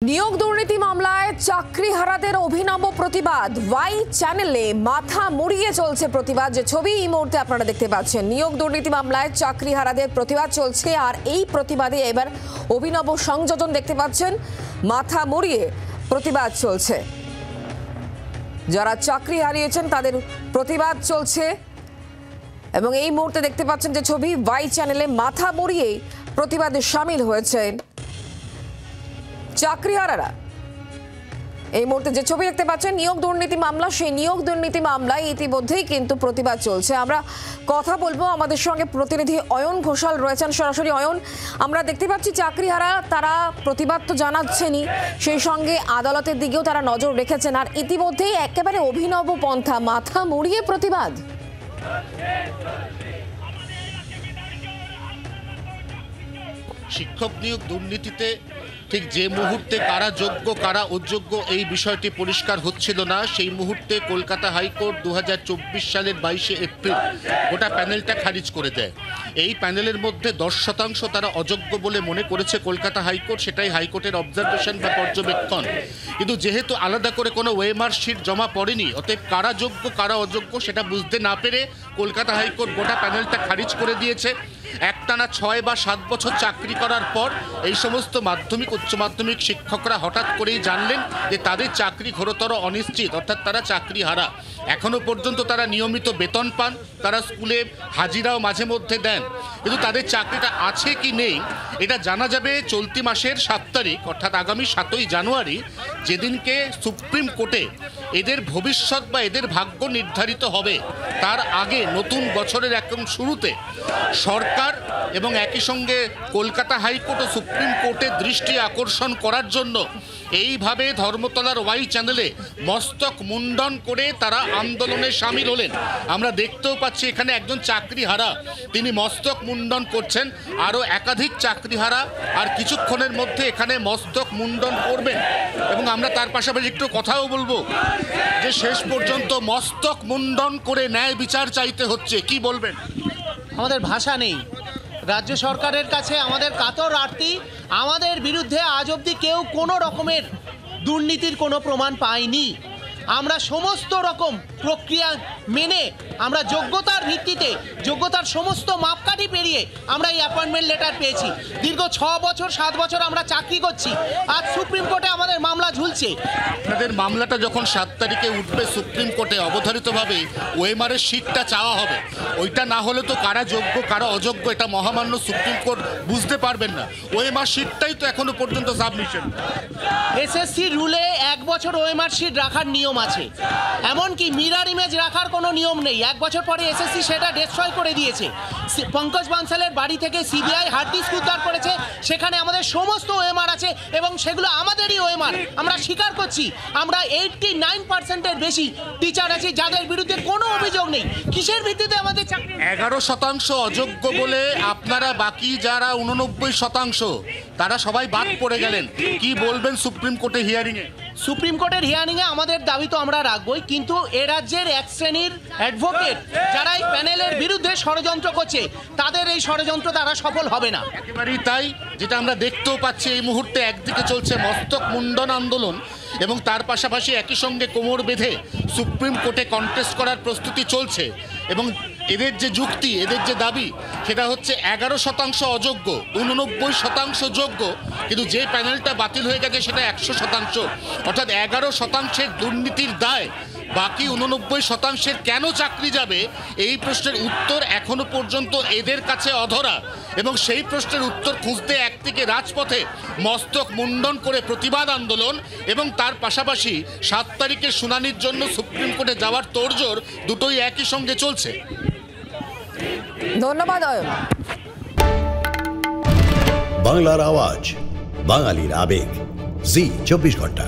নিয়োগ দুর্নীতি মামলায় চাকরিহারাদের অভিনব প্রতিবাদ। ওয়াই চ্যানেলে মাথা মুড়িয়ে চলছে প্রতিবাদ, যে ছবি এই মুহূর্তে আপনারা দেখতে পাচ্ছেন। নিয়োগ দুর্নীতি মামলায় চাকরিহারাদের প্রতিবাদ চলছে, আর এই প্রতিবাদে এবার অভিনব সংযোজন দেখতে পাচ্ছেন। মাথা মুড়িয়ে প্রতিবাদ চলছে, যারা চাকরি হারিয়েছেন তাদের প্রতিবাদ চলছে। এবং এই মুহূর্তে দেখতে পাচ্ছেন যে ছবি, ওয়াই চ্যানেলে মাথা মুড়িয়ে প্রতিবাদে সামিল হয়েছেন চাকরিহারারা। এই মুহূর্তে যে ছবি দেখতে পাচ্ছেন নিয়োগ দুর্নীতি মামলা, সেই নিয়োগ দুর্নীতি মামলায় ইতিমধ্যেই কিন্তু প্রতিবাদ চলছে। আমরা কথা বলবো, আমাদের সঙ্গে প্রতিনিধি অয়ন ঘোষাল রয়েছেন সরাসরি। অয়ন, আমরা দেখতে পাচ্ছি চাকরিহারা তারা প্রতিবাদ তো জানাচ্ছেনই, সেই সঙ্গে আদালতের দিকেও তারা নজর রেখেছেন, আর ইতিমধ্যেই একেবারে অভিনব পন্থা, মাথা মুড়িয়ে প্রতিবাদ। শিক্ষক নিয়োগ দুর্নীতিতে ঠিক যে মুহূর্তে কারা যোগ্য কারা অযোগ্য এই বিষয়টি পরিষ্কার হচ্ছিল না, সেই মুহূর্তে কলকাতা হাইকোর্ট 2024 সালের 22শে এপ্রিল গোটা প্যানেলটা খারিজ করে দেয়। এই প্যানেলের মধ্যে 10% তারা অযোগ্য বলে মনে করেছে কলকাতা হাইকোর্ট, সেটাই হাইকোর্টের অবজারভেশন বা পর্যবেক্ষণ। কিন্তু যেহেতু আলাদা করে কোনো ওয়েমার শিট জমা পড়েনি, অতএব কারা যোগ্য কারা অযোগ্য সেটা বুঝতে না পেরে কলকাতা হাইকোর্ট গোটা প্যানেলটা খারিজ করে দিয়েছে। একটানা 6 বা 7 বছর চাকরি করার পর এই সমস্ত মাধ্যমিক উচ্চ মাধ্যমিক শিক্ষকরা হঠাৎ করেই জানলেন যে তাদের চাকরি ঘোরতর অনিশ্চিত, অর্থাৎ তারা চাকরি হারা। এখনো পর্যন্ত তারা নিয়মিত বেতন পান, তারা স্কুলে হাজিরাও মাঝে মধ্যে দেন, কিন্তু তাদের চাকরিটা আছে কি নেই এটা জানা যাবে চলতি মাসের 7 তারিখ, অর্থাৎ আগামী 7ই জানুয়ারি, যেদিনকে সুপ্রিম কোর্টে এদের ভবিষ্যৎ বা এদের ভাগ্য নির্ধারিত হবে। তার আগে নতুন বছরের একদম শুরুতে সরকার এবং একই সঙ্গে কলকাতা হাইকোর্ট ও সুপ্রিম কোর্টের দৃষ্টি আকর্ষণ করার জন্য এইভাবে ধর্মতলার ওয়াই চ্যানেলে মস্তক মুন্ডন করে তারা আন্দোলনে সামিল হলেন। আমরা দেখতেও পাচ্ছি এখানে একজন চাকরিহারা তিনি মস্তক মুন্ডন করছেন, আরও একাধিক চাকরিহারা আর কিছুক্ষণের মধ্যে এখানে মস্তক মুন্ডন করবেন। এবং আমরা তার পাশাপাশি একটু কথাও বলবো যে শেষ পর্যন্ত মস্তক মুন্ডন করে ন্যায় বিচার চাইতে হচ্ছে। কি বলবেন? আমাদের ভাষা নেই। রাজ্য সরকারের কাছে আমাদের কাতর আরতি, আমাদের বিরুদ্ধে আজ অবধি কেউ কোনো রকমের দুর্নীতির কোনো প্রমাণ পায়নি। আমরা সমস্ত রকম প্রক্রিয়া মেনে আমরা যোগ্যতার ভিত্তিতে যোগ্যতার সমস্ত মাপকাঠি পেরিয়ে আমরা এই অ্যাপয়েন্টমেন্ট লেটার পেয়েছি। দীর্ঘ 6 বছর 7 বছর আমরা চাকরি করছি, আজ সুপ্রিম কোর্টে আমাদের মামলা ঝুলছে। আপনাদের মামলাটা যখন 7 তারিখে উঠবে সুপ্রিম কোর্টে, অবধারিতভাবে ওয়েমারের শিটটা চাওয়া হবে। ওইটা না হলে তো কারা যোগ্য কারা অযোগ্য এটা মহামান্য সুপ্রিম কোর্ট বুঝতে পারবেন না। ওয়েমার শিটটাই তো এখনো পর্যন্ত সাবমিশন। এসএসসি রুলে 1 বছর ওয়েমার শিট রাখার নিয়ম আছে, এমনকি মিরার ইমেজ রাখার কোনো নিয়ম নেই। 1 বছর পরে এসএসসি সেটা ডিস্ট্রয় করে দিয়েছে। পঙ্কজ বানসালের বাড়ি থেকে সিবিআই হার্ড ডিস্ক উদ্ধার করেছে, সেখানে আমাদের সমস্ত ওএমআর আছে এবং সেগুলো আমাদেরই ওএমআর। আমরা স্বীকার করছি আমরা 89%-এর বেশি টিচার আছি যাদের বিরুদ্ধে কোনো অভিযোগ নেই। কিসের ভিত্তিতে আমাদের 11% অযোগ্য বলে আপনারা বাকি যারা 89% তারা সবাই বাদ পড়ে গেলেন। কি বলবেন সুপ্রিম কোর্টে হিয়ারিংয়ে? সুপ্রিম কোর্টের হিয়ারিংয়ে আমাদের দাবি তো আমরা রাখবই, কিন্তু এ রাজ্যের এক শ্রেণীর অ্যাডভোকেট যারা এই প্যানেলের বিরুদ্ধে ষড়যন্ত্র করছে, তাদের এই ষড়যন্ত্র তারা সফল হবে না। একেবারেই তাই, যেটা আমরা দেখতেও পাচ্ছি এই মুহূর্তে একদিকে চলছে মস্তক মুন্ডন আন্দোলন এবং তার পাশাপাশি একই সঙ্গে কোমর বেঁধে সুপ্রিম কোর্টে কন্টেস্ট করার প্রস্তুতি চলছে। এবং এদের যে যুক্তি, এদের যে দাবি, সেটা হচ্ছে 11% অযোগ্য, 89% যোগ্য, কিন্তু যে প্যানেলটা বাতিল হয়ে গেছে সেটা 100%, অর্থাৎ 11%-এর দুর্নীতির দায় বাকি 89%-এর কেন চাকরি যাবে, এই প্রশ্নের উত্তর এখনো পর্যন্ত এদের কাছে অধরা। এবং সেই প্রশ্নের উত্তর খুঁজতে একদিকে রাজপথে মস্তক মুন্ডন করে প্রতিবাদ আন্দোলন এবং তার পাশাপাশি 7 তারিখের শুনানির জন্য সুপ্রিম কোর্টে যাওয়ার তোড়জোড়, দুটোই একই সঙ্গে চলছে। ধন্যবাদ অয়ন। বাংলার আওয়াজ, বাঙালির আবেগ, জি 24 ঘন্টা।